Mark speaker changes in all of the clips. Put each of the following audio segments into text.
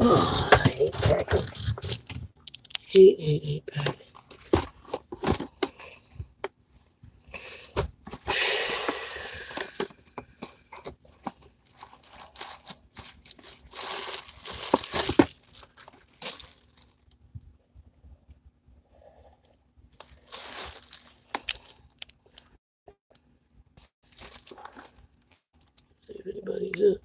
Speaker 1: Oh, I hate packing. Hate packing. See if anybody's up.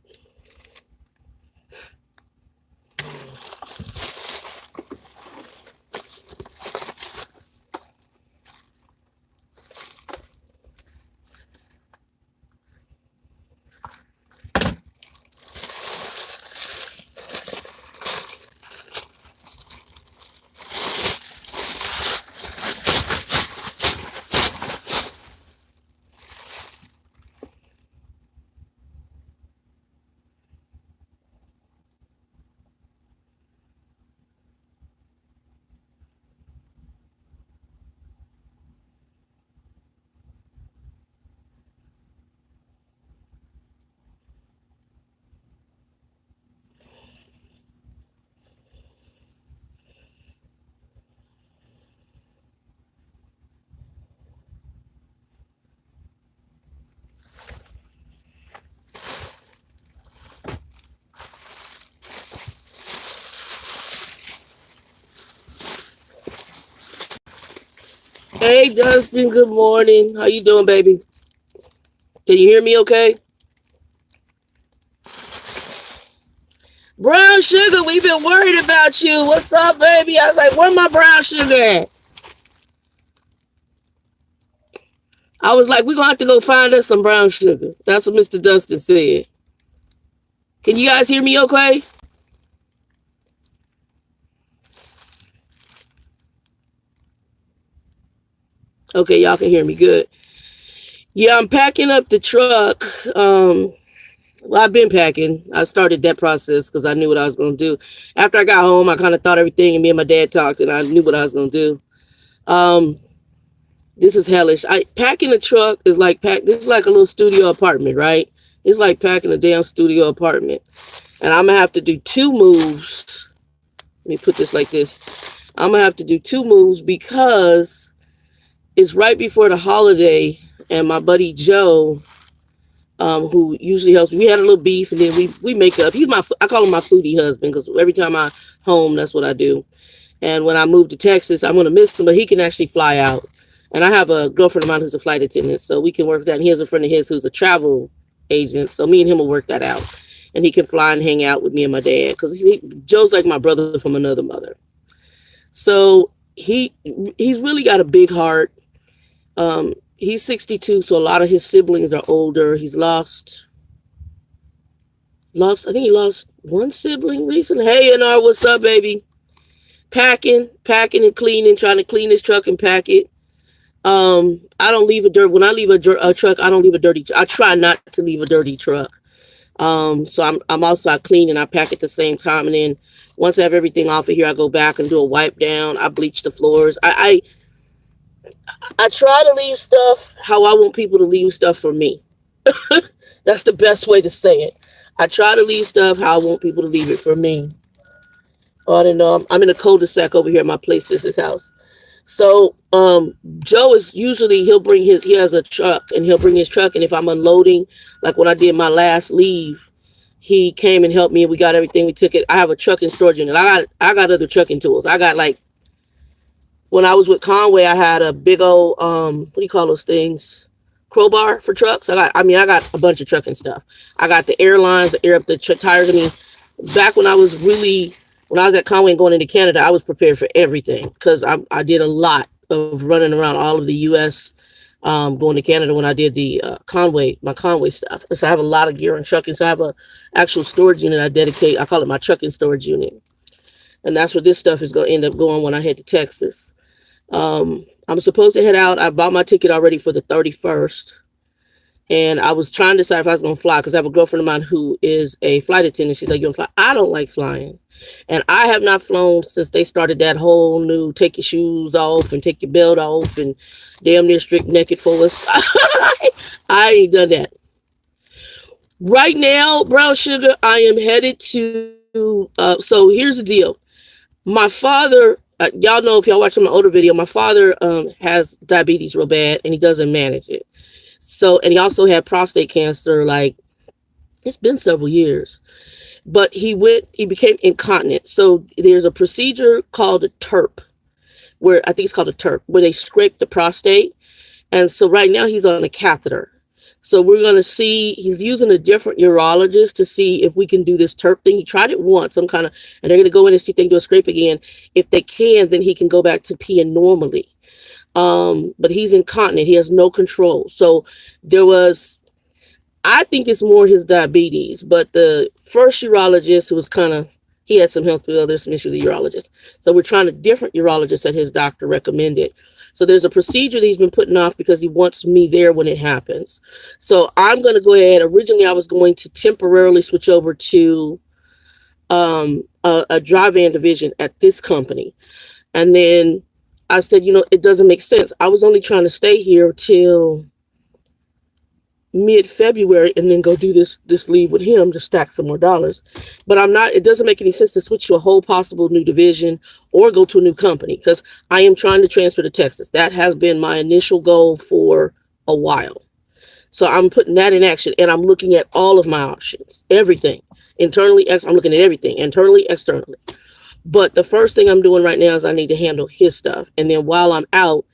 Speaker 1: Hey, Dustin, good morning. How you doing, baby? Can you hear me okay? Brown sugar, we've been worried about you. What's up, baby? I was like, where my brown sugar at? I was like, we're going to have to go find us some brown sugar. That's what Mr. Dustin said. Can you guys hear me okay? Okay, y'all can hear me good. Yeah, I'm packing up the truck. Well, I've been packing. I started that process because I knew what I was going to do. After I got home, I kind of thought everything, and me and my dad talked, and I knew what I was going to do. This is hellish. Packing a truck is like this is like a little studio apartment, right? It's like packing a damn studio apartment. And I'm gonna have to do two moves. Let me put this like this. I'm gonna have to do two moves because it's right before the holiday, and my buddy Joe, who usually helps me, we had a little beef, and then we make up. I call him my foodie husband because every time I home, that's what I do. And when I move to Texas, I'm gonna miss him, but he can actually fly out. And I have a girlfriend of mine who's a flight attendant, so we can work that. And he has a friend of his who's a travel agent, so me and him will work that out. And he can fly and hang out with me and my dad because Joe's like my brother from another mother. So he's really got a big heart. He's 62, so a lot of his siblings are older. He's I think he lost one sibling recently. Hey, NR, what's up, baby? Packing and cleaning, trying to clean his truck and pack it. I don't leave when I leave a truck, I don't leave a dirty, I try not to leave a dirty truck. So I clean and I pack at the same time. And then once I have everything off of here, I go back and do a wipe down. I bleach the floors. I try to leave stuff how I want people to leave stuff for me. That's the best way to say it. I try to leave stuff how I want people to leave it for me. Oh, I don't know. I'm in a cul-de-sac over here at my place. This is his house. So Joe is usually he has a truck and he'll bring his truck, and if I'm unloading, like when I did my last leave, he came and helped me and we got everything. We took it. I have a trucking storage unit. I got other trucking tools. I got, like, when I was with Conway, I had a big old what do you call those things? Crowbar for trucks. I got a bunch of trucking stuff. I got the airlines, the air up the tires. I mean, back when I was at Conway and going into Canada, I was prepared for everything because I did a lot of running around all of the U.S. Going to Canada when I did the my Conway stuff. So I have a lot of gear and trucking. So I have a actual storage unit I call it my trucking storage unit. And that's where this stuff is going to end up going when I head to Texas. I'm supposed to head out. I bought my ticket already for the 31st. And I was trying to decide if I was going to fly because I have a girlfriend of mine who is a flight attendant. She's like, you want to fly? I don't like flying. And I have not flown since they started that whole new take your shoes off and take your belt off and damn near strict naked for us. I ain't done that. Right now, brown sugar, I am headed to So here's the deal. My father, y'all know if y'all watch my older video, my father has diabetes real bad and he doesn't manage it. So, and he also had prostate cancer, like, it's been several years. But he became incontinent. So there's a procedure called a TURP, where I think it's called a TURP, where they scrape the prostate. And so right now he's on a catheter. So we're going to see, he's using a different urologist to see if we can do this TURP thing. He tried it once, and they're going to go in and see if they can do a scrape again. If they can, then he can go back to peeing normally. But he's incontinent. He has no control. So I think it's more his diabetes, but the first urologist who was he had some health, there's some issues with the urologist. So we're trying a different urologist that his doctor recommended. So there's a procedure that he's been putting off because he wants me there when it happens. So I'm going to go ahead. Originally, I was going to temporarily switch over to a dry van division at this company. And then I said, it doesn't make sense. I was only trying to stay here till mid-February and then go do this leave with him to stack some more dollars. But it doesn't make any sense to switch to a whole possible new division or go to a new company, because I am trying to transfer to Texas. That has been my initial goal for a while. So I'm putting that in action, and I'm looking at all of my options, everything. Internally, I'm looking at everything, internally, externally. But the first thing I'm doing right now is I need to handle his stuff. And then while I'm out,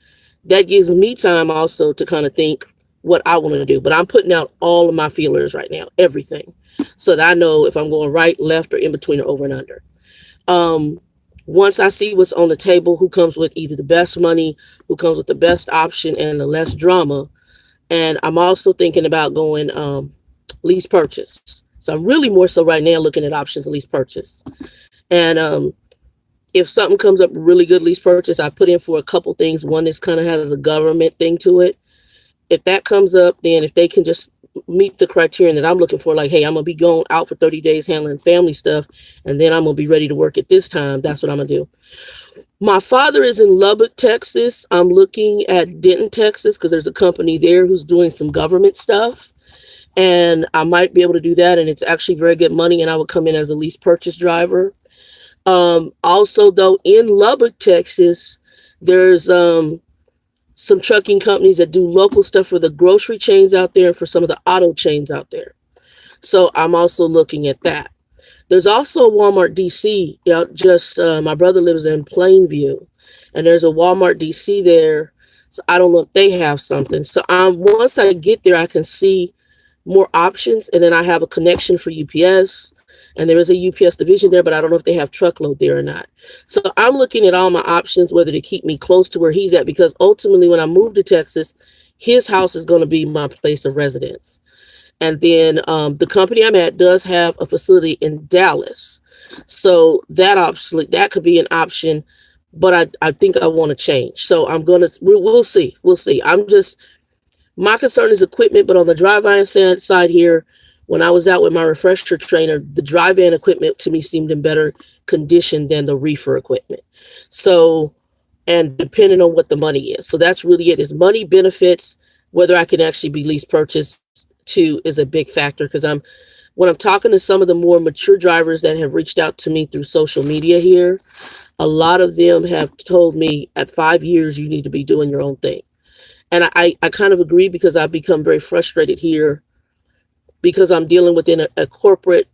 Speaker 1: that gives me time also to kind of think what I want to do. But I'm putting out all of my feelers right now, everything, so that I know if I'm going right, left, or in between, or over and under. Once I see what's on the table, who comes with either the best money, who comes with the best option and the less drama. And I'm also thinking about going lease purchase. So I'm really more so right now looking at options of lease purchase. And if something comes up really good lease purchase, I put in for a couple things. One is kind of has a government thing to it. If that comes up, then if they can just meet the criterion that I'm looking for, like, hey, I'm going to be going out for 30 days handling family stuff, and then I'm going to be ready to work at this time, that's what I'm going to do. My father is in Lubbock, Texas. I'm looking at Denton, Texas, because there's a company there who's doing some government stuff, and I might be able to do that, and it's actually very good money, and I would come in as a lease purchase driver. Also, though, in Lubbock, Texas, there's some trucking companies that do local stuff for the grocery chains out there and for some of the auto chains out there. So I'm also looking at that. There's also a Walmart DC. My brother lives in Plainview, and there's a Walmart DC there. So I don't know if they have something. So once I get there, I can see more options, and then I have a connection for UPS. And there is a UPS division there, but I don't know if they have truckload there or not. So I'm looking at all my options, whether to keep me close to where he's at, because ultimately when I move to Texas, his house is going to be my place of residence. And then the company I'm at does have a facility in Dallas. So that could be an option, but I think I want to change. So we'll see. My concern is equipment, but on the dry van side here, when I was out with my refresher trainer, the dry van equipment to me seemed in better condition than the reefer equipment. So, and depending on what the money is. So that's really it, is money, benefits, whether I can actually be lease purchased too is a big factor. Because when I'm talking to some of the more mature drivers that have reached out to me through social media here, a lot of them have told me at 5 years, you need to be doing your own thing. And I kind of agree, because I've become very frustrated here, because I'm dealing within a corporate,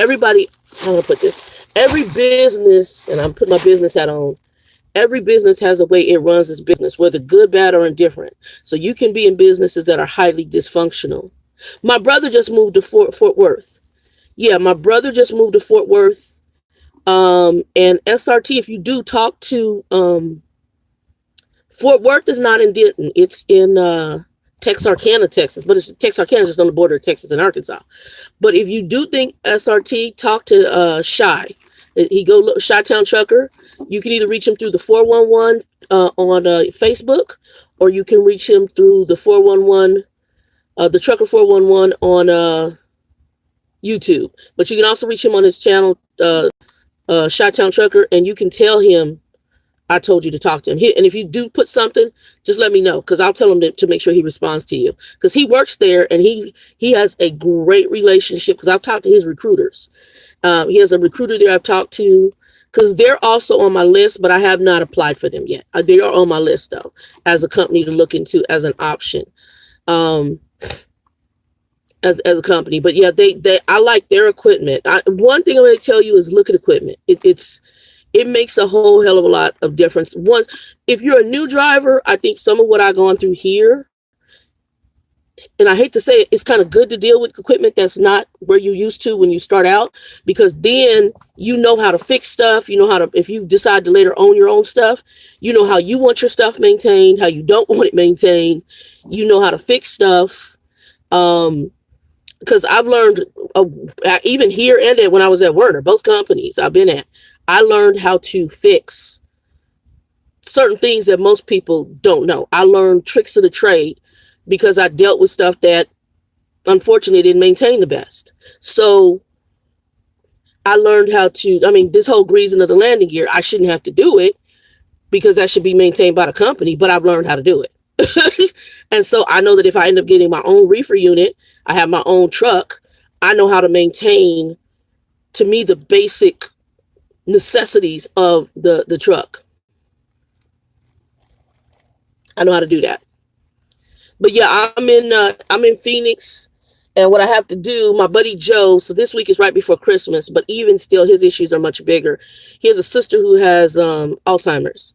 Speaker 1: everybody, how do I put this? Every business, and I'm putting my business hat on, every business has a way it runs its business, whether good, bad, or indifferent. So you can be in businesses that are highly dysfunctional. My brother just moved to Fort Worth. Yeah, my brother just moved to Fort Worth. And SRT, if you do talk to, Fort Worth is not in Denton. It's in Texarkana, Texas, but Texarkana is just on the border of Texas and Arkansas. But if you do think SRT, talk to Shy. He go look, Chi-Town Trucker. You can either reach him through the 411 on Facebook, or you can reach him through the 411, the Trucker411 on YouTube. But you can also reach him on his channel, Chi-Town Trucker, and you can tell him I told you to talk to him. And if you do put something, just let me know, because I'll tell him to make sure he responds to you, because he works there and he has a great relationship, because I've talked to his recruiters. He has a recruiter there I've talked to, because they're also on my list, but I have not applied for them yet. They are on my list though, as a company to look into as an option. As a company. But yeah, they I like their equipment. One thing I'm going to tell you is look at equipment. It makes a whole hell of a lot of difference. One, if you're a new driver, I think some of what I've gone through here, and I hate to say it, it's kind of good to deal with equipment that's not where you're used to when you start out, because then you know how to fix stuff. You know how to, if you decide to later own your own stuff, you know how you want your stuff maintained, how you don't want it maintained. You know how to fix stuff. Because I've learned, even here and when I was at Werner, both companies I've been at, I learned how to fix certain things that most people don't know. I learned tricks of the trade because I dealt with stuff that unfortunately didn't maintain the best. So I learned how to, this whole greasing of the landing gear, I shouldn't have to do it because that should be maintained by the company, but I've learned how to do it. And so I know that if I end up getting my own reefer unit, I have my own truck, I know how to maintain, to me, the basic necessities of the truck. I know how to do that. But yeah, I'm in Phoenix, and what I have to do, my buddy Joe, so this week is right before Christmas, but even still his issues are much bigger. He has a sister who has Alzheimer's.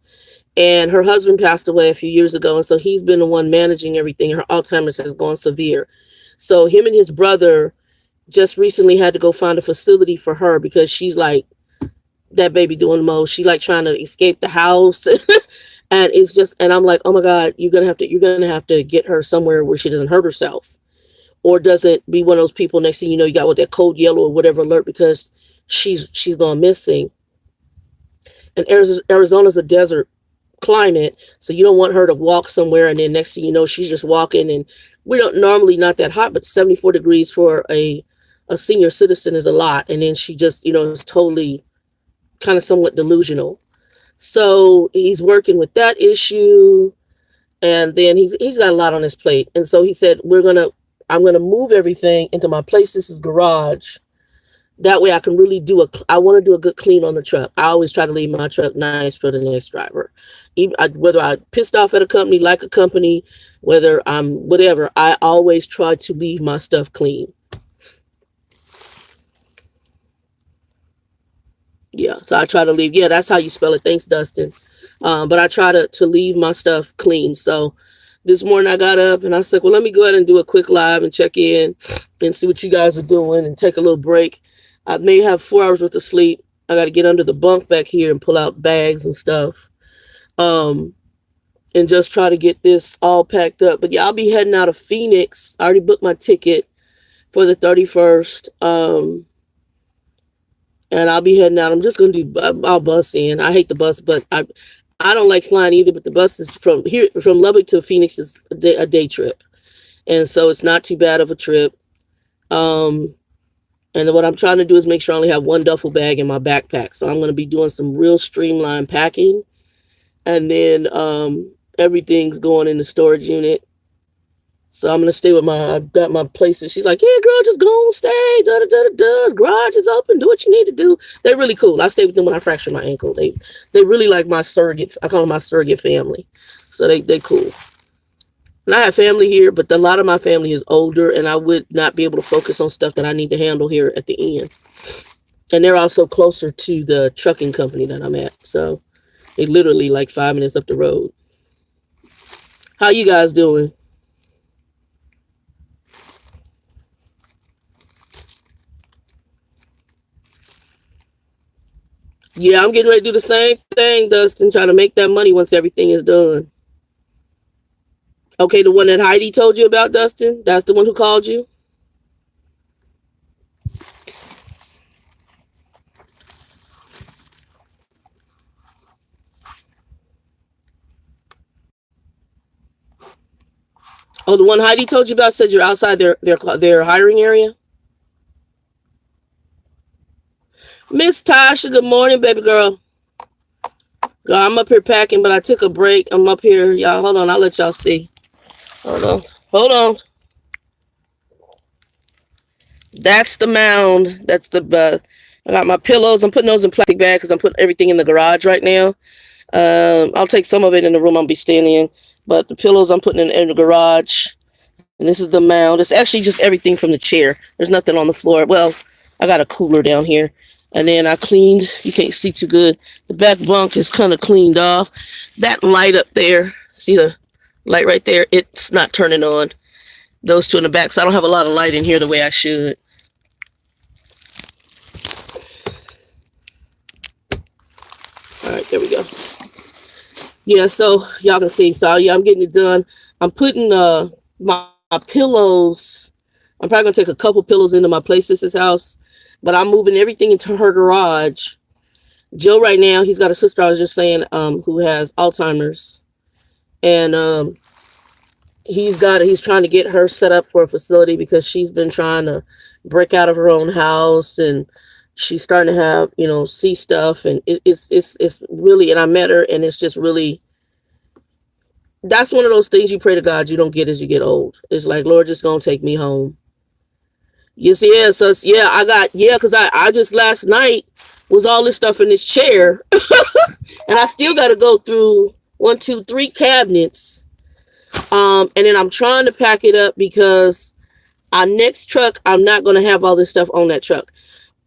Speaker 1: And her husband passed away a few years ago. And so he's been the one managing everything. Her Alzheimer's has gone severe. So him and his brother just recently had to go find a facility for her because she's like, that baby doing the most. She like trying to escape the house. And it's just, and I'm like, oh my God, you're going to have to get her somewhere where she doesn't hurt herself or doesn't be one of those people next thing you know, you got with that code yellow or whatever alert because she's gone missing. And Arizona's a desert climate, so you don't want her to walk somewhere and then next thing you know she's just walking, and we don't normally not that hot, but 74 degrees for a senior citizen is a lot, and then she just is totally kind of somewhat delusional. So he's working with that issue, and then he's got a lot on his plate, and so he said I'm gonna move everything into my place. This is garage. That way I can really I want to do a good clean on the truck. I always try to leave my truck nice for the next driver. Whether I pissed off at a company, like a company, whether I'm whatever, I always try to leave my stuff clean. Yeah, so I try to leave. Yeah, that's how you spell it. Thanks, Dustin. But I try to leave my stuff clean. So this morning I got up and I said, well, let me go ahead and do a quick live and check in and see what you guys are doing and take a little break. I may have 4 hours worth of sleep. I got to get under the bunk back here and pull out bags and stuff. And just try to get this all packed up. But yeah, I'll be heading out of Phoenix. I already booked my ticket for the 31st. And I'll be heading out. I'm just going to I'll bus in. I hate the bus, but I don't like flying either, but the bus is from Lubbock to Phoenix is a day trip. And so it's not too bad of a trip. And what I'm trying to do is make sure I only have one duffel bag in my backpack. So I'm going to be doing some real streamlined packing. And then everything's going in the storage unit. So I'm going to stay with I've got my places. She's like, yeah, girl, just go and stay. The garage is open. Do what you need to do. They're really cool. I stayed with them when I fractured my ankle. They really like my surrogate. I call them my surrogate family. So they cool. And I have family here, but a lot of my family is older, and I would not be able to focus on stuff that I need to handle here at the end. And they're also closer to the trucking company that I'm at. So they literally like 5 minutes up the road. How you guys doing? Yeah, I'm getting ready to do the same thing, Dustin, trying to make that money once everything is done. Okay, the one that Heidi told you about, Dustin? That's the one who called you? Oh, the one Heidi told you about said you're outside their hiring area? Miss Tasha, good morning, baby girl. Girl, I'm up here packing, but I took a break. I'm up here. Y'all, hold on. I'll let y'all see. Hold on. That's the mound. That's the I got my pillows. I'm putting those in plastic bag because I'm putting everything in the garage right now. I'll take some of it in the room I'll be staying in, but the pillows I'm putting in the garage. And this is the mound. It's actually just everything from the chair. There's nothing on the floor. Well, I got a cooler down here. And then I cleaned, you can't see too good, the back bunk is kind of cleaned off. That light up there, see the light right there? It's not turning on. Those two in the back, so I don't have a lot of light in here the way I should. All right, there we go. Yeah, so y'all can see. So yeah, I'm getting it done. I'm putting my pillows. I'm probably gonna take a couple pillows into my play sister's house, but I'm moving everything into her garage. Joe right now, he's got a sister I was just saying who has Alzheimer's, and he's trying to get her set up for a facility because she's been trying to break out of her own house, and she's starting to have, see stuff, and it's really, and I met her, and it's just really, that's one of those things you pray to God you don't get as you get old. It's like, Lord, just gonna take me home. Yes, yeah, so yeah, because I just last night was all this stuff in this chair, and I still got to go through 1, 2, 3 cabinets, and then I'm trying to pack it up because our next truck, I'm not going to have all this stuff on that truck.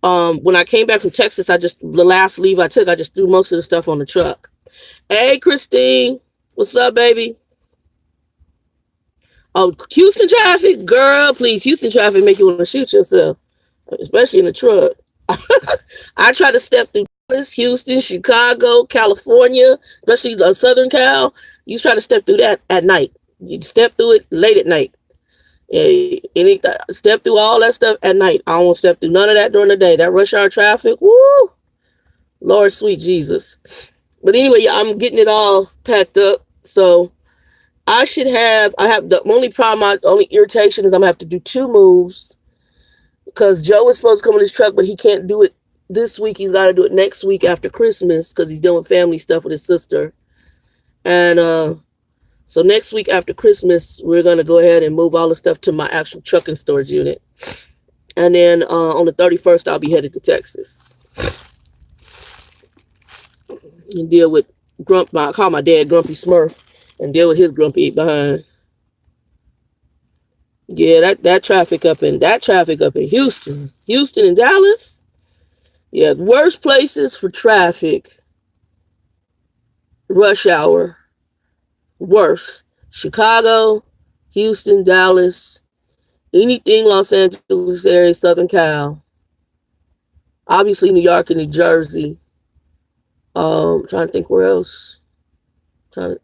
Speaker 1: When I came back from Texas, the last leave I took, I just threw most of the stuff on the truck. Hey, Christine, what's up, baby? Oh, Houston traffic, girl, please. Houston traffic make you want to shoot yourself, especially in the truck. I try to step through Houston, Chicago, California, especially Southern Cal. You try to step through that at night. You step through it late at night. Step through all that stuff at night. I don't want to step through none of that during the day. That rush hour traffic, woo! Lord, sweet Jesus. But anyway, yeah, I'm getting it all packed up. So I have the only irritation is I'm going to have to do 2 moves because Joe is supposed to come in his truck, but he can't do it this week. He's got to do it next week after Christmas because he's doing family stuff with his sister. And so next week after Christmas, we're going to go ahead and move all the stuff to my actual truck and storage unit. And then on the 31st, I'll be headed to Texas and deal with I call my dad Grumpy Smurf, and deal with his grumpy behind. Yeah, that traffic up in Houston and Dallas. Yeah, worst places for traffic. Rush hour. Worse. Chicago, Houston, Dallas, anything Los Angeles area, Southern Cal. Obviously New York and New Jersey. Trying to think where else.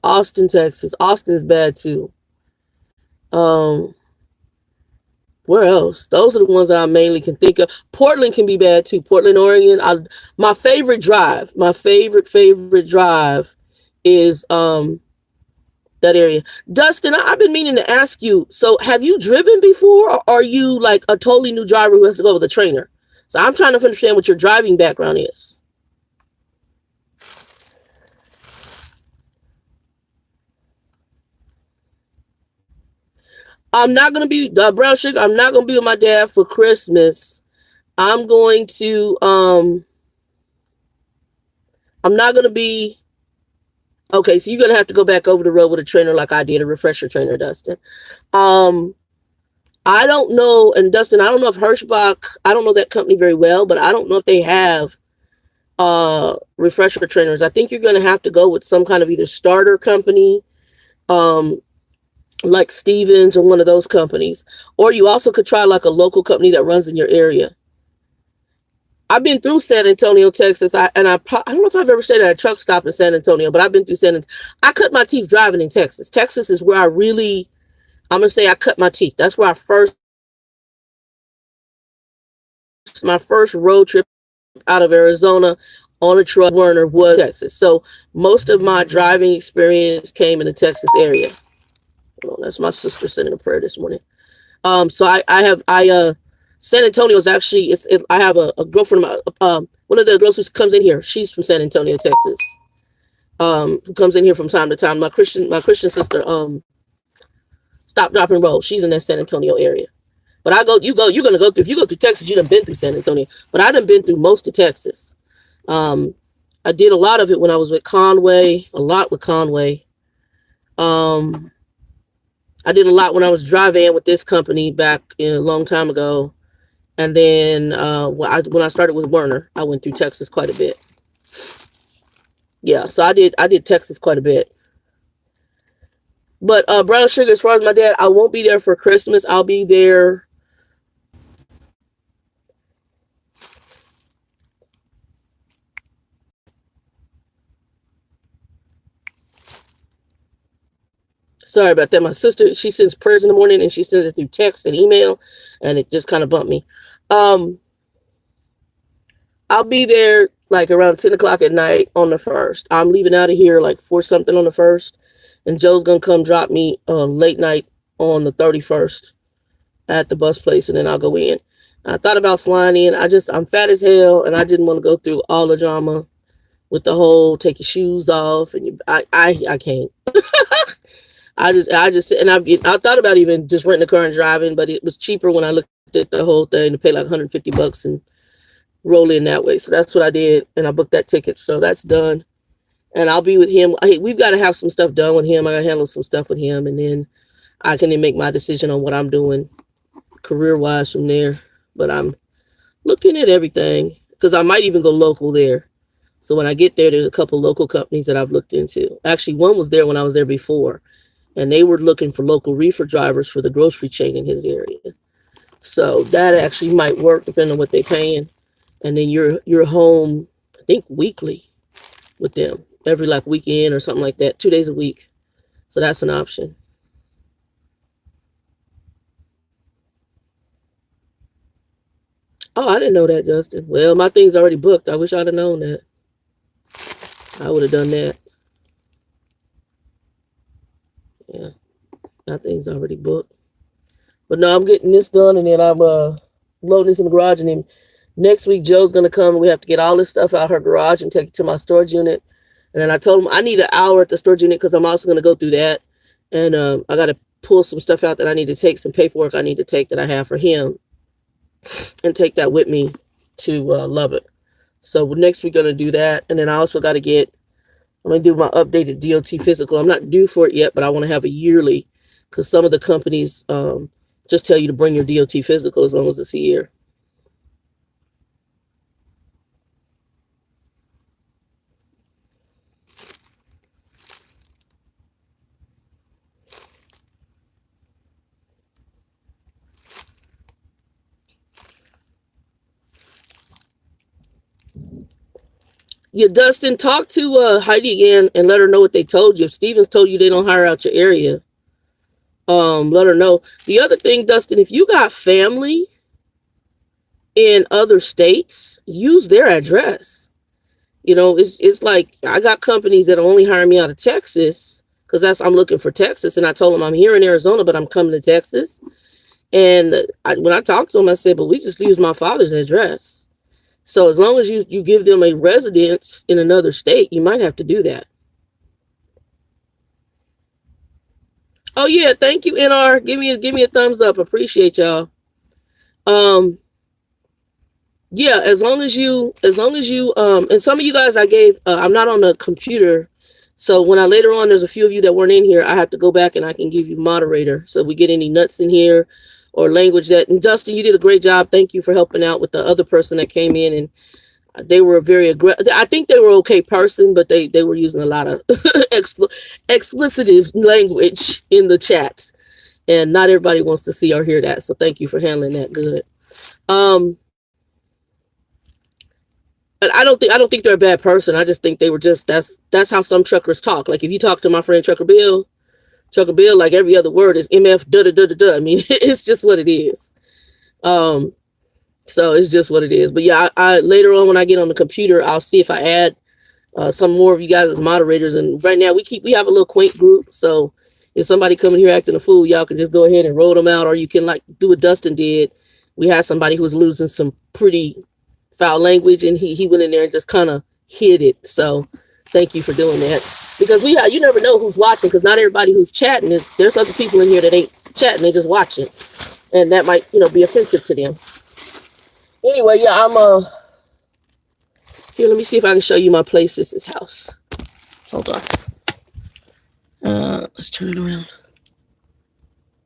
Speaker 1: Austin, Texas. Austin is bad too. Where else? Those are the ones that I mainly can think of. Portland can be bad too. Portland, Oregon. My favorite drive is that area. Dustin, I've been meaning to ask you, so have you driven before, or are you like a totally new driver who has to go with a trainer? So I'm trying to understand what your driving background is. I'm not going to be, Brown Sugar, I'm not going to be with my dad for Christmas. I'm going to, I'm not going to be, okay, so you're going to have to go back over the road with a trainer like I did, a refresher trainer, Dustin. I don't know, and Dustin, I don't know if Hirschbach, I don't know that company very well, but I don't know if they have refresher trainers. I think you're going to have to go with some kind of either starter company, like Stevens or one of those companies, or you also could try like a local company that runs in your area. I've been through San Antonio, Texas. I don't know if I've ever stayed at a truck stop in San Antonio, but I've been through San Antonio. I cut my teeth driving in Texas. Texas is where I'm going to say I cut my teeth. That's where my first road trip out of Arizona on a truck Werner was Texas. So most of my driving experience came in the Texas area. Oh, that's my sister sending a prayer this morning. So San Antonio is actually, I have a girlfriend of mine, one of the girls who comes in here. She's from San Antonio, Texas. Who comes in here from time to time. My Christian sister, Stop, Drop, and Roll. She's in that San Antonio area. But you're gonna go through. If you go through Texas, you done been through San Antonio. But I done been through most of Texas. I did a lot of it when I was with Conway. A lot with Conway. I did a lot when I was driving with this company back a long time ago. And then when I started with Werner, I went through Texas quite a bit. Yeah, so I did Texas quite a bit. But Brown Sugar, as far as my dad, I won't be there for Christmas. I'll be there. Sorry about that. My sister, she sends prayers in the morning and she sends it through text and email, and it just kind of bumped me. I'll be there like around 10 o'clock at night on the 1st. I'm leaving out of here like 4 something on the 1st, and Joe's gonna come drop me late night on the 31st at the bus place, and then I'll go in. I thought about flying in. I'm fat as hell, and I didn't want to go through all the drama with the whole take your shoes off, and I can't. I thought about even just renting a car and driving, but it was cheaper when I looked at the whole thing to pay like $150 and roll in that way. So that's what I did, and I booked that ticket. So that's done, and I'll be with him. We've got to have some stuff done with him. I got to handle some stuff with him, and then I can then make my decision on what I'm doing career-wise from there. But I'm looking at everything because I might even go local there. So when I get there, there's a couple local companies that I've looked into. Actually, one was there when I was there before, and they were looking for local reefer drivers for the grocery chain in his area. So that actually might work depending on what they're paying. And then you're home, I think, weekly with them, every like weekend or something like that, 2 days a week. So that's an option. Oh, I didn't know that, Justin. Well, my thing's already booked. I wish I'd have known that. I would have done that. Yeah, my thing's already booked. But no, I'm getting this done, and then I'm loading this in the garage, and then next week Joe's gonna come, and we have to get all this stuff out of her garage and take it to my storage unit. And then I told him I need an hour at the storage unit because I'm also gonna go through that, and I got to pull some stuff out that I need to take, some paperwork I need to take that I have for him, and take that with me to Lubbock. So next we're gonna do that, and then I also got to I'm going to do my updated DOT physical. I'm not due for it yet, but I want to have a yearly because some of the companies just tell you to bring your DOT physical as long as it's a year. Yeah, Dustin, talk to Heidi again and let her know what they told you. If Stevens told you they don't hire out your area, let her know. The other thing, Dustin, if you got family in other states, use their address. You know, it's like I got companies that only hire me out of Texas because I'm looking for Texas, and I told them I'm here in Arizona, but I'm coming to Texas. And when I talked to them, I said, but we just use my father's address. So as long as you give them a residence in another state, you might have to do that. Oh yeah, thank you, NR. Give me a thumbs up. Appreciate y'all. Yeah, as long as you and some of you guys I gave I'm not on the computer. So when later on there's a few of you that weren't in here, I have to go back and I can give you moderator. So if we get any nuts in here or language and Justin, you did a great job. Thank you for helping out with the other person that came in, and they were very aggressive. I think they were okay person, but they were using a lot of explicitive language in the chats, and not everybody wants to see or hear that. So thank you for handling that good. But I don't think they're a bad person. I just think they were just that's how some truckers talk. Like if you talk to my friend Trucker Bill, like every other word is MF da da da da da. I mean, it's just what it is. So it's just what it is. But yeah, I later on when I get on the computer, I'll see if I add some more of you guys as moderators. And right now we have a little quaint group. So if somebody coming here acting a fool, y'all can just go ahead and roll them out, or you can like do what Dustin did. We had somebody who was losing some pretty foul language, and he went in there and just kind of hid it. So thank you for doing that, because you never know who's watching, because not everybody who's chatting there's other people in here that ain't chatting, they just watching. and that might, be offensive to them. Anyway, yeah, here, let me see if I can show you my place. This is house. Hold on. Let's turn it around.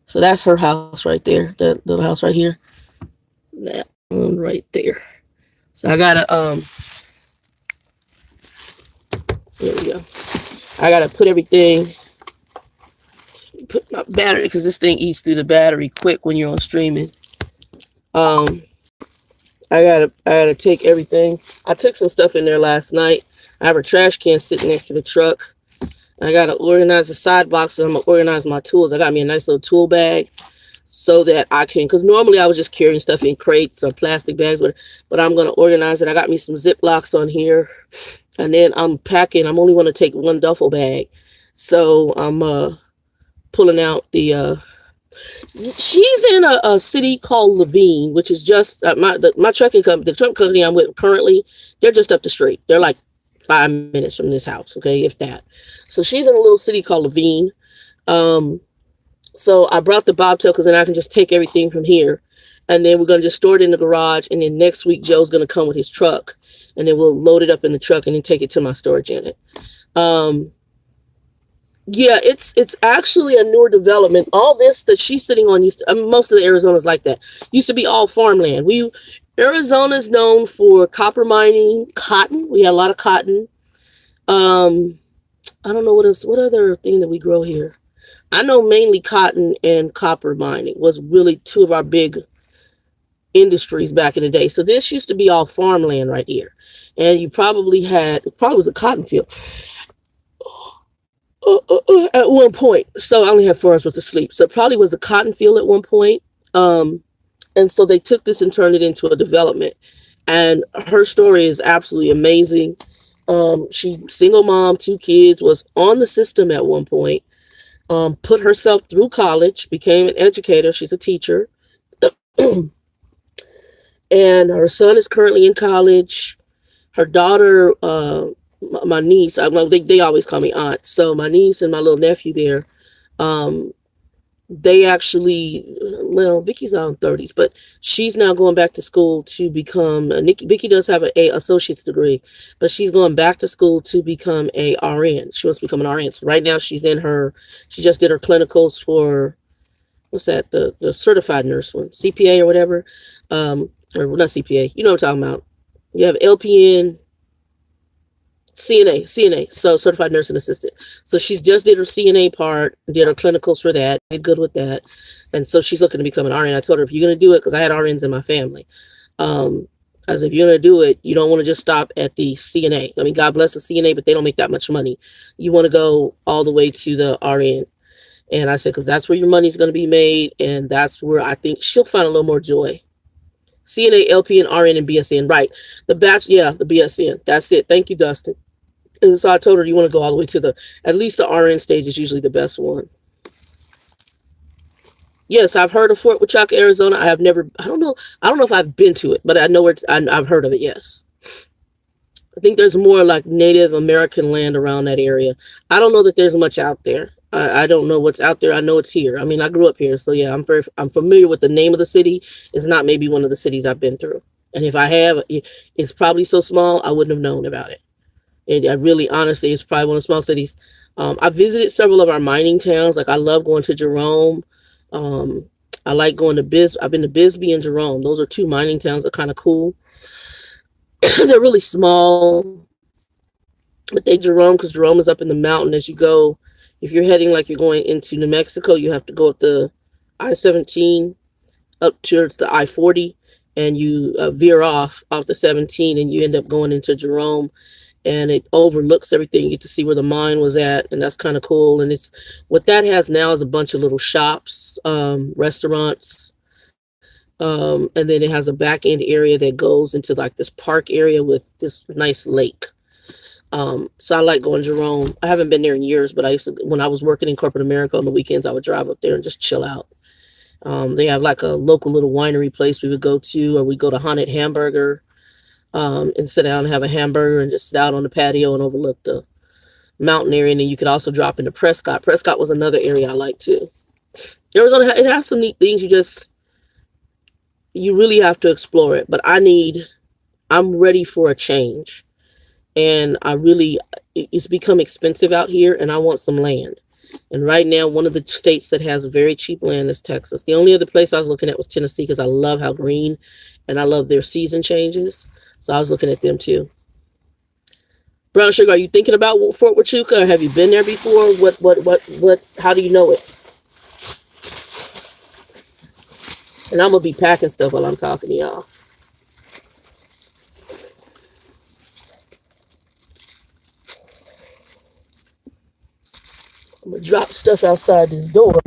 Speaker 1: So that's her house right there. That little house right here. That one right there. So I gotta, there we go. I gotta put everything, put my battery, because this thing eats through the battery quick when you're on streaming. I gotta take everything. I took some stuff in there last night. I have a trash can sitting next to the truck. I gotta organize the side box, and I'm gonna organize my tools. I got me a nice little tool bag so that I can, because normally I was just carrying stuff in crates or plastic bags, but I'm gonna organize it. I got me some Ziplocs on here, and then I'm packing. I'm only want to take one duffel bag, so I'm pulling out the. She's in a city called Levine, which is just my trucking company. The truck company I'm with currently, they're just up the street. They're like 5 minutes from this house, okay, if that. So she's in a little city called Levine. So I brought the bobtail because then I can just take everything from here, and then we're gonna just store it in the garage. And then next week Joe's gonna come with his truck, and then we'll load it up in the truck and then take it to my storage unit. Yeah, it's actually a newer development. All this that she's sitting on most of the Arizona's like that. Used to be all farmland. Arizona's known for copper mining, cotton. We had a lot of cotton. I don't know what other thing that we grow here. I know mainly cotton and copper mining was really two of our big industries back in the day. So this used to be all farmland right here. And it probably was a cotton field. At one point. So I only have 4 hours worth of sleep. So it probably was a cotton field at one point. And so they took this and turned it into a development. And her story is absolutely amazing. She single mom, 2 kids, was on the system at one point, put herself through college, became an educator. She's a teacher. And her son is currently in college. Her daughter, my niece, they always call me aunt. So my niece and my little nephew there, they actually, Vicky's on 30s, but she's now going back to school to become, Vicky does have a associate's degree, but she's going back to school to become a RN. She wants to become an RN. So right now she just did her clinicals for, what's that, the certified nurse one, CPA or whatever, or not CPA, you know what I'm talking about. You have LPN, CNA, so certified nursing assistant. So she's just did her CNA part, did her clinicals for that, did good with that, and so she's looking to become an RN. I told her, if you're going to do it, because I had RNs in my family, as if you're going to do it, you don't want to just stop at the CNA. I mean, God bless the CNA, but they don't make that much money. You want to go all the way to the RN. And I said, because that's where your money's going to be made, and that's where I think she'll find a little more joy. CNA, LPN, RN, and BSN, right? The BSN. That's it. Thank you, Dustin. And so I told her, you want to go all the way to at least the RN stage is usually the best one. Yes, I've heard of Fort Huachuca, Arizona. I don't know if I've been to it, but I know I've heard of it, yes. I think there's more like Native American land around that area. I don't know that there's much out there. I don't know what's out there. I know it's here. I mean, I grew up here, so yeah, I'm familiar with the name of the city. It's not maybe one of the cities I've been through. And if I have, it's probably so small, I wouldn't have known about it. And I really, honestly, it's probably one of the small cities. I visited several of our mining towns. Like I love going to Jerome. I like going to I've been to Bisbee and Jerome. Those are 2 mining towns that are kind of cool. They're really small, but because Jerome is up in the mountain as you go. If you're heading like you're going into New Mexico, you have to go up the I-17 up towards the I-40, and you veer off the 17, and you end up going into Jerome. And it overlooks everything. You get to see where the mine was at, and that's kind of cool. And it's what that has now is a bunch of little shops, restaurants, and then it has a back end area that goes into like this park area with this nice lake. So I like going to Jerome. I haven't been there in years, but when I was working in corporate America on the weekends, I would drive up there and just chill out. They have like a local little winery place we would go to, or we go to Haunted Hamburger. And sit down and have a hamburger and just sit out on the patio and overlook the mountain area. And then you could also drop into Prescott. Prescott was another area I like too. Arizona, it has some neat things. you really have to explore it. But I'm ready for a change. And it's become expensive out here, and I want some land. And right now, one of the states that has very cheap land is Texas. The only other place I was looking at was Tennessee, because I love how green, and I love their season changes. So I was looking at them too. Brown Sugar, are you thinking about Fort Huachuca, or have you been there before? How do you know it? And I'm going to be packing stuff while I'm talking to y'all. I'm going to drop stuff outside this door.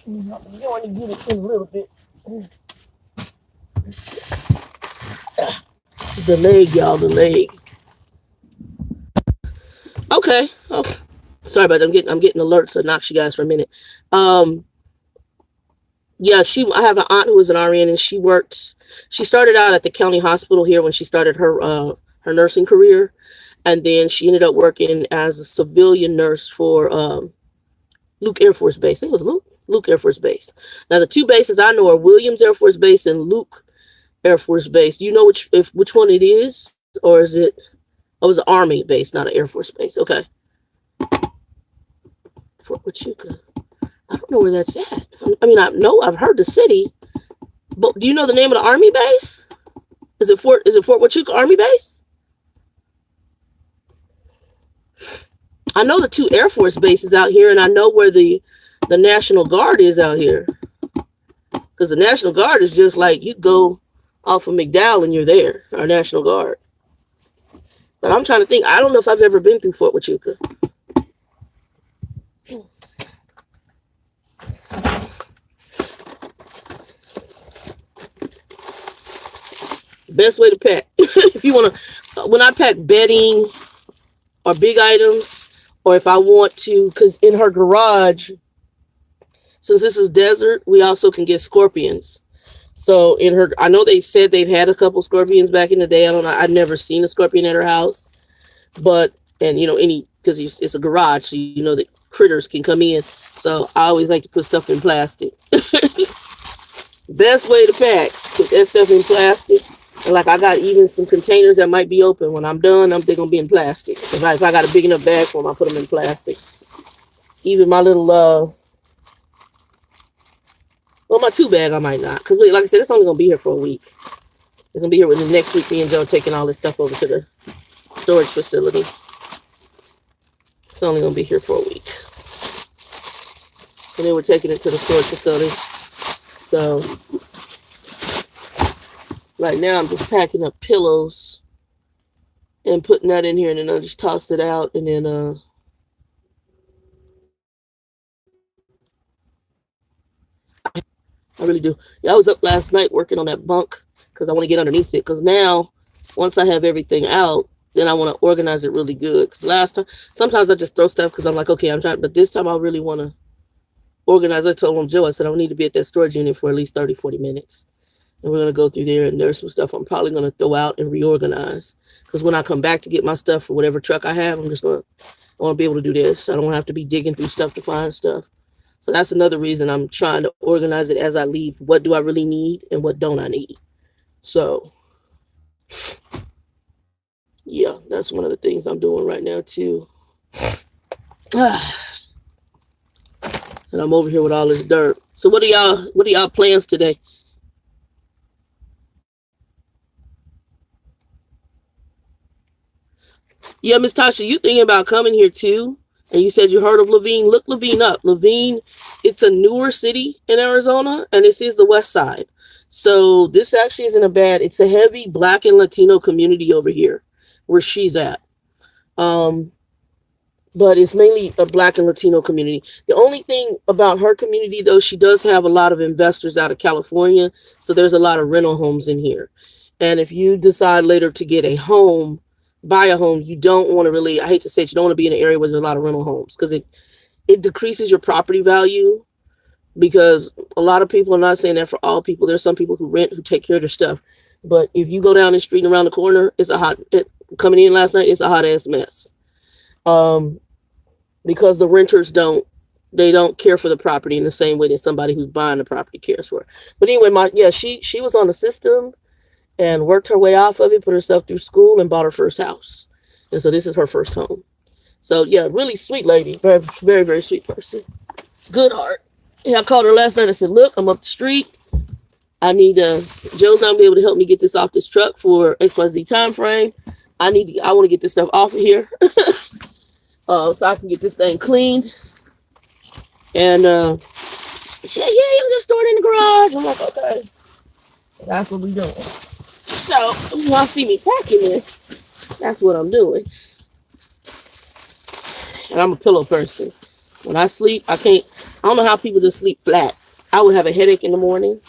Speaker 1: I'm going to get it in a little bit. The leg, y'all, the leg. Okay. Oh, sorry about that. I'm getting alerts, so knock you guys for a minute. Yeah, I have an aunt who was an RN, and she started out at the county hospital here when she started her nursing career. And then she ended up working as a civilian nurse for Luke Air Force Base. I think it was Luke Air Force Base. Now, the two bases I know are Williams Air Force Base and Luke Air Force Base. Do you know which one it is? Or is it? Oh, it was an Army base, not an Air Force Base. Okay. Fort Huachuca. I don't know where that's at. I mean, I've heard the city. But do you know the name of the Army base? Is it Fort Huachuca Army Base? I know the two Air Force bases out here, and I know where the National Guard is out here. Because the National Guard is just like, you go off of McDowell and you're there, our National Guard. But I'm trying to think. I don't know if I've ever been through Fort Huachuca. Best way to pack. If you want to, when I pack bedding or big items, or if I want to, because in her garage, since this is desert, we also can get scorpions. So I know they said they've had a couple scorpions back in the day. I don't know. I've never seen a scorpion at her house, because it's a garage, so the critters can come in. So I always like to put stuff in plastic. Best way to pack, put that stuff in plastic. And like, I got even some containers that might be open. When I'm done, they're going to be in plastic. If I got a big enough bag for them, I'll put them in plastic. Even my little, my 2 bag, I might not. Because like I said, it's only going to be here for a week. It's going to be here within the next week. Me and Joe taking all this stuff over to the storage facility. It's only going to be here for a week. And then we're taking it to the storage facility. So right now, I'm just packing up pillows and putting that in here, and then I'll just toss it out, and then I really do. Yeah, I was up last night working on that bunk because I want to get underneath it. Because now, once I have everything out, then I want to organize it really good. Because last time, sometimes I just throw stuff because I'm like, okay, I'm trying. But this time, I really want to organize. I told Joe, I said, I don't need to be at that storage unit for at least 30, 40 minutes. And we're going to go through there, and there's some stuff I'm probably going to throw out and reorganize. Because when I come back to get my stuff for whatever truck I have, I want to be able to do this. I don't have to be digging through stuff to find stuff. So that's another reason I'm trying to organize it as I leave. What do I really need and what don't I need? So, yeah, that's one of the things I'm doing right now, too. And I'm over here with all this dirt. So what are y'all plans today? Yeah, Miss Tasha, you thinking about coming here too? And you said you heard of Laveen. Look Laveen up. Laveen, it's a newer city in Arizona, and this is the west side. So this actually isn't it's a heavy Black and Latino community over here where she's at. But it's mainly a Black and Latino community. The only thing about her community, though, she does have a lot of investors out of California. So there's a lot of rental homes in here. And if you decide later to get a home, buy a home, you don't want to really, I hate to say it, you don't want to be in an area where there's a lot of rental homes, because it decreases your property value. Because a lot of people, I'm not saying that for all people, there's some people who rent, who take care of their stuff. But if you go down the street and around the corner, coming in last night, it's a hot ass mess. Because the renters they don't care for the property in the same way that somebody who's buying the property cares for it. But anyway, she was on the system and worked her way off of it, put herself through school, and bought her first house. And so this is her first home. So yeah, really sweet lady, very, very, very sweet person. Good heart. Yeah, I called her last night. I said, look, I'm up the street. I need Joe's not gonna be able to help me get this off this truck for XYZ time frame. I want to get this stuff off of here so I can get this thing cleaned. And she said, yeah, you can just store it in the garage. I'm like, okay. That's what we doing. So when y'all see me packing it, that's what I'm doing. And I'm a pillow person. When I sleep, I don't know how people just sleep flat. I would have a headache in the morning.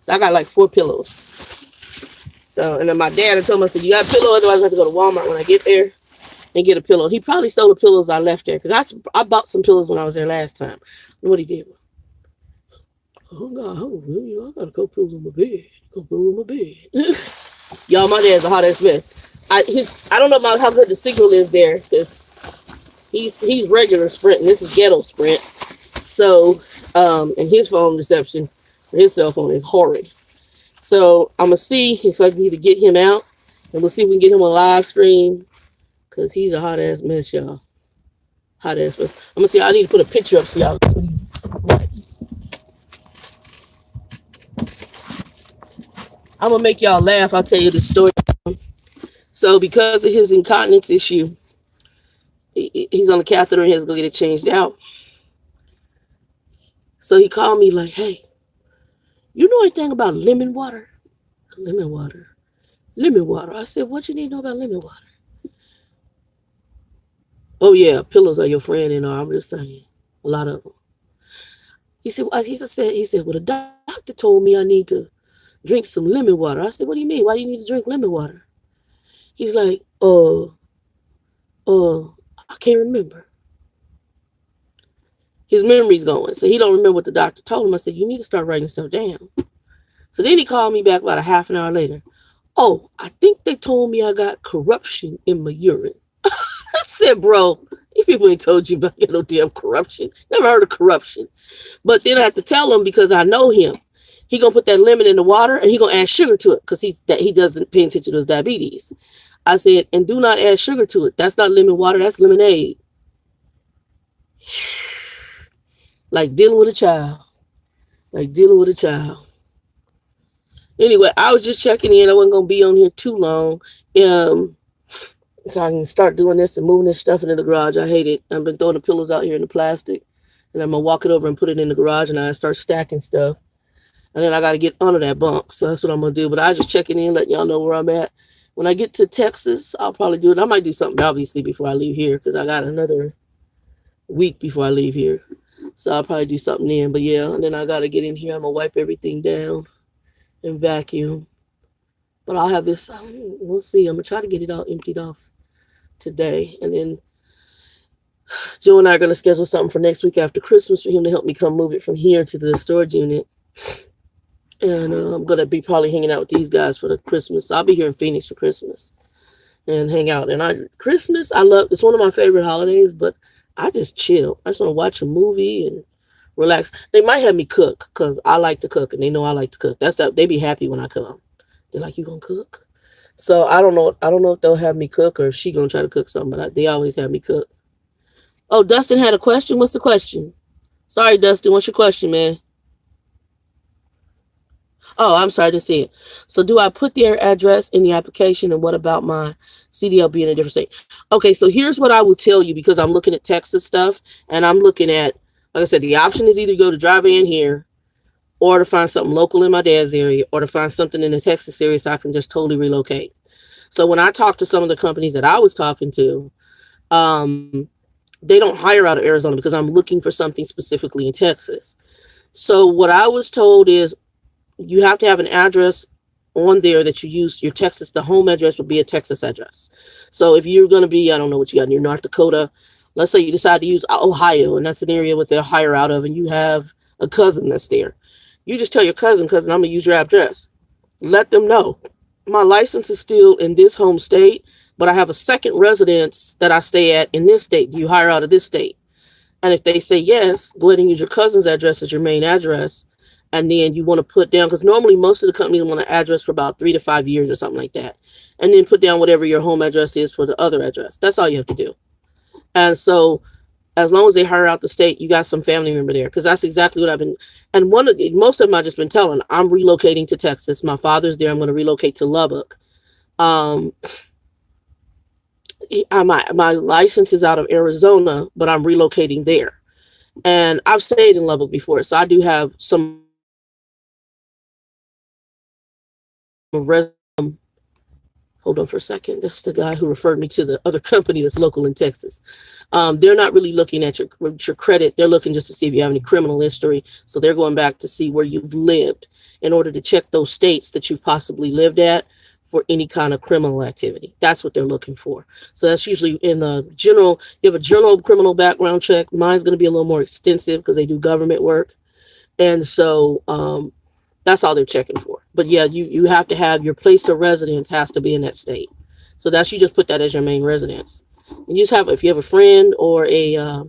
Speaker 1: So I got like 4 pillows. So, and then my dad had told me, I said, you got a pillow? Otherwise I have to go to Walmart when I get there and get a pillow. He probably stole the pillows I left there. Because I bought some pillows when I was there last time. And what he did. Oh God, I got a couple pillows on my bed. Y'all, my dad's a hot ass mess. I don't know about how good the signal is there. Because he's regular Sprint and this is ghetto Sprint. So, and his phone reception for his cell phone is horrid. So I'm gonna see if I can either get him out, and we'll see if we can get him on live stream, cause he's a hot ass mess, y'all. Hot ass mess. I'm gonna see. I need to put a picture up so y'all. I'm gonna make y'all laugh. I'll tell you the story. So because of his incontinence issue, he's on the catheter and he has to go get it changed out. So he called me like, hey, you know anything about lemon water? Lemon water. I said, what you need to know about lemon water? Oh yeah, pillows are your friend and all. I'm just saying, a lot of them. He said, well, the doctor told me I need to drink some lemon water. I said, what do you mean? Why do you need to drink lemon water? He's like, I can't remember. His memory's going, so he don't remember what the doctor told him. I said, you need to start writing stuff down. So then he called me back about a half an hour later. Oh, I think they told me I got corruption in my urine. I said, bro, these people ain't told you about no damn corruption. Never heard of corruption. But then I have to tell him because I know him. He gonna put that lemon in the water and he gonna add sugar to it because he doesn't pay attention to his diabetes. I said, and do not add sugar to it. That's not lemon water. That's lemonade. Like dealing with a child. Anyway, I was just checking in. I wasn't going to be on here too long. So I can start doing this and moving this stuff into the garage. I hate it. I've been throwing the pillows out here in the plastic. And I'm going to walk it over and put it in the garage. And I start stacking stuff. And then I got to get under that bunk. So that's what I'm going to do. But I just checking in, letting y'all know where I'm at. When I get to Texas, I'll probably do it. I might do something, obviously, before I leave here. Because I got another week before I leave here. So I'll probably do something then. But yeah, and then I got to get in here. I'm going to wipe everything down and vacuum. But I'll have this, we'll see. I'm going to try to get it all emptied off today. And then Joe and I are going to schedule something for next week after Christmas for him to help me come move it from here to the storage unit. And I'm going to be probably hanging out with these guys for the Christmas. I'll be here in Phoenix for Christmas and hang out. And Christmas, it's one of my favorite holidays, but I just chill. I just want to watch a movie and relax. They might have me cook because I like to cook and they know I like to cook. They be happy when I come. They're like, you gonna cook? So I don't know if they'll have me cook or if she gonna try to cook something, but they always have me cook. Oh, Dustin had a question. What's the question? Sorry, Dustin. What's your question, man? Oh, I'm sorry to see it. So do I put their address in the application? And what about my CDL being in a different state? Okay, so here's what I will tell you because I'm looking at Texas stuff and I'm looking at, like I said, the option is either go to drive in here or to find something local in my dad's area or to find something in the Texas area so I can just totally relocate. So when I talked to some of the companies that I was talking to, they don't hire out of Arizona because I'm looking for something specifically in Texas. So what I was told is you have to have an address on there that you use your Texas. The home address would be a Texas address. So if you're going to be, I don't know what you got near North Dakota, let's say you decide to use Ohio and that's an area where they'll hire out of and you have a cousin that's there. You just tell your cousin, I'm going to use your address. Let them know. My license is still in this home state, but I have a second residence that I stay at in this state. Do you hire out of this state? And if they say yes, go ahead and use your cousin's address as your main address. And then you want to put down, because normally most of the companies want an address for about 3 to 5 years or something like that. And then put down whatever your home address is for the other address. That's all you have to do. And so as long as they hire out the state, you got some family member there, because that's exactly what I've been. And most of them I've just been telling. I'm relocating to Texas. My father's there. I'm going to relocate to Lubbock. My license is out of Arizona, but I'm relocating there. And I've stayed in Lubbock before, so I do have some resume. Hold on for a second. That's the guy who referred me to the other company that's local in Texas. They're not really looking at your credit. They're looking just to see if you have any criminal history. So they're going back to see where you've lived in order to check those states that you've possibly lived at for any kind of criminal activity. That's what they're looking for. So that's usually in the general. You have a general criminal background check. Mine's going to be a little more extensive because they do government work. And so that's all they're checking for. But yeah, you have to have your place of residence has to be in that state. So that's, you just put that as your main residence. And you just have, if you have a friend or a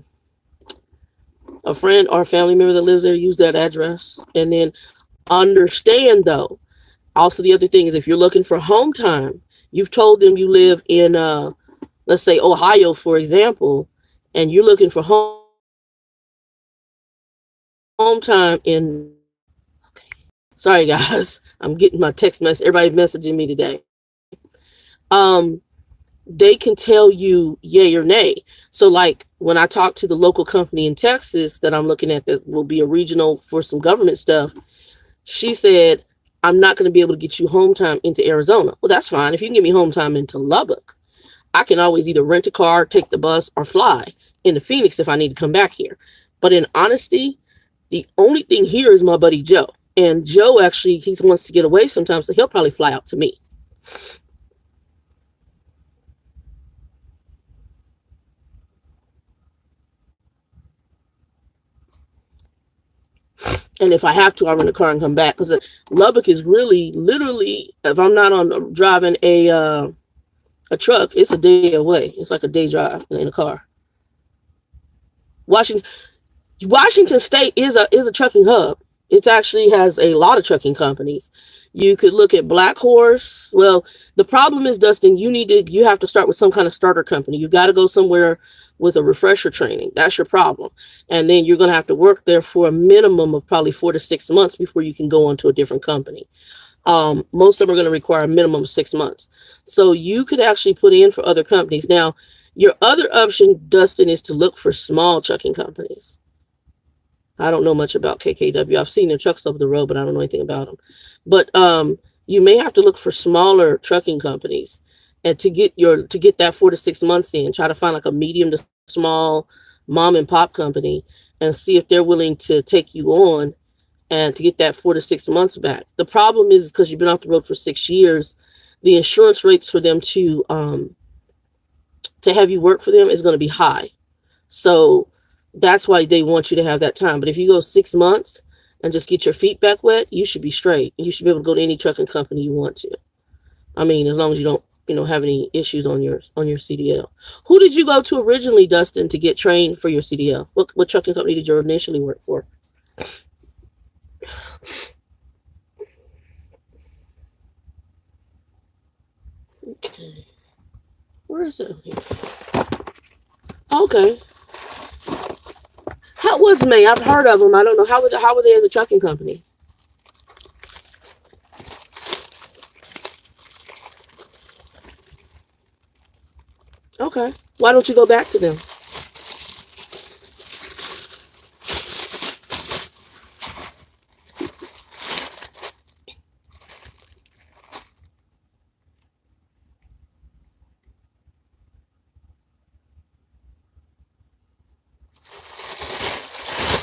Speaker 1: friend or a family member that lives there, use that address. And then understand though, also the other thing is if you're looking for home time, you've told them you live in let's say Ohio, for example, and you're looking for home time in, sorry guys, I'm getting my text message. Everybody messaging me today. They can tell you yay or nay. So like when I talk to the local company in Texas that I'm looking at that will be a regional for some government stuff, she said, I'm not going to be able to get you home time into Arizona. Well, that's fine. If you can get me home time into Lubbock, I can always either rent a car, take the bus, or fly into Phoenix if I need to come back here. But in honesty, the only thing here is my buddy Joe. And Joe actually, he wants to get away sometimes, so he'll probably fly out to me. And if I have to, I'll rent a car and come back. Because Lubbock is really, literally, if I'm not on driving a truck, it's a day away. It's like a day drive in a car. Washington State is a trucking hub. It actually has a lot of trucking companies. You could look at Black Horse. Well, the problem is, Dustin, you have to start with some kind of starter company. You got to go somewhere with a refresher training. That's your problem. And then you're going to have to work there for a minimum of probably 4 to 6 months before you can go on to a different company. Most of them are going to require a minimum of 6 months. So you could actually put in for other companies. Now, your other option, Dustin, is to look for small trucking companies. I don't know much about KKW. I've seen their trucks over the road, but I don't know anything about them. But you may have to look for smaller trucking companies, and to get that 4 to 6 months in, try to find like a medium to small mom and pop company and see if they're willing to take you on and to get that 4 to 6 months back. The problem is because you've been off the road for 6 years, the insurance rates for them to have you work for them is going to be high. So that's why they want you to have that time. But if you go 6 months and just get your feet back wet, you should be straight. You should be able to go to any trucking company you want to. I mean, as long as you don't, have any issues on your CDL. Who did you go to originally, Dustin, to get trained for your CDL? What trucking company did you initially work for? Okay. Where is it here? Okay. How was May? I've heard of them. I don't know. How were they as a trucking company? Okay. Why don't you go back to them?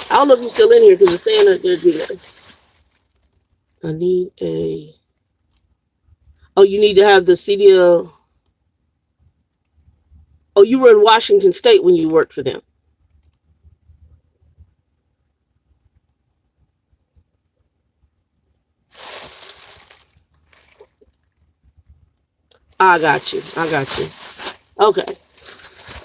Speaker 1: I don't know if you're still in here because it's saying that I need a... Oh, you need to have the CDL. Oh, you were in Washington State when you worked for them. I got you. Okay.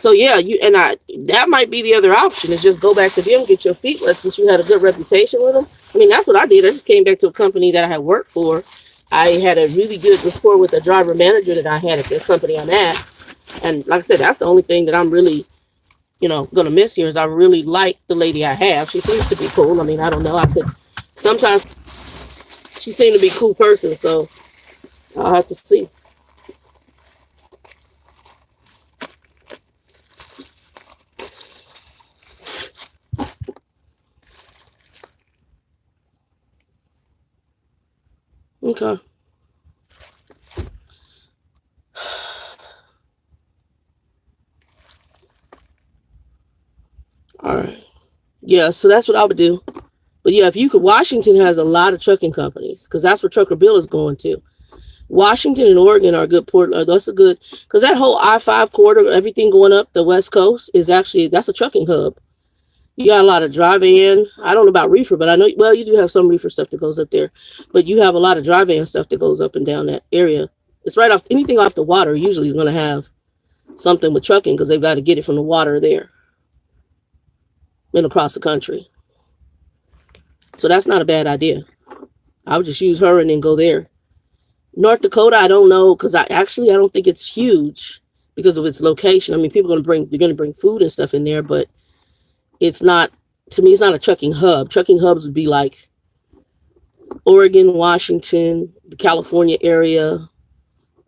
Speaker 1: So yeah, that might be the other option, is just go back to them, get your feet wet, since you had a good reputation with them. I mean, that's what I did. I just came back to a company that I had worked for. I had a really good rapport with the driver manager that I had at the company I'm at. And like I said, that's the only thing that I'm really, going to miss here, is I really like the lady I have. She seems to be cool. I mean, I don't know. Sometimes she seemed to be a cool person, so I'll have to see. Okay. All right. Yeah, so that's what I would do. But yeah, if you could, Washington has a lot of trucking companies, because that's where Trucker Bill is going to. Washington and Oregon are good port. That's a good, because that whole I-5 corridor, everything going up the West Coast that's a trucking hub. You got a lot of dry van. I don't know about reefer, but I know, well, you do have some reefer stuff that goes up there, but you have a lot of dry van stuff that goes up and down that area. It's right off, anything off the water usually is going to have something with trucking, because they've got to get it from the water there and across the country. So that's not a bad idea. I would just use her and then go there. North Dakota, I don't know, because I don't think it's huge because of its location. I mean, they're going to bring food and stuff in there, but it's not, to me, it's not a trucking hub. Trucking hubs would be like Oregon, Washington, the California area,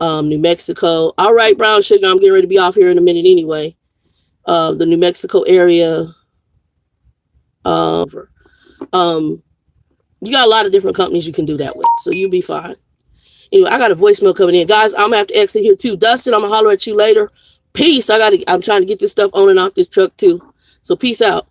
Speaker 1: New Mexico. All right, Brown Sugar, I'm getting ready to be off here in a minute anyway. The New Mexico area. You got a lot of different companies you can do that with, so you'll be fine. Anyway, I got a voicemail coming in. Guys, I'm going to have to exit here too. Dustin, I'm going to holler at you later. Peace. I'm trying to get this stuff on and off this truck too. So peace out.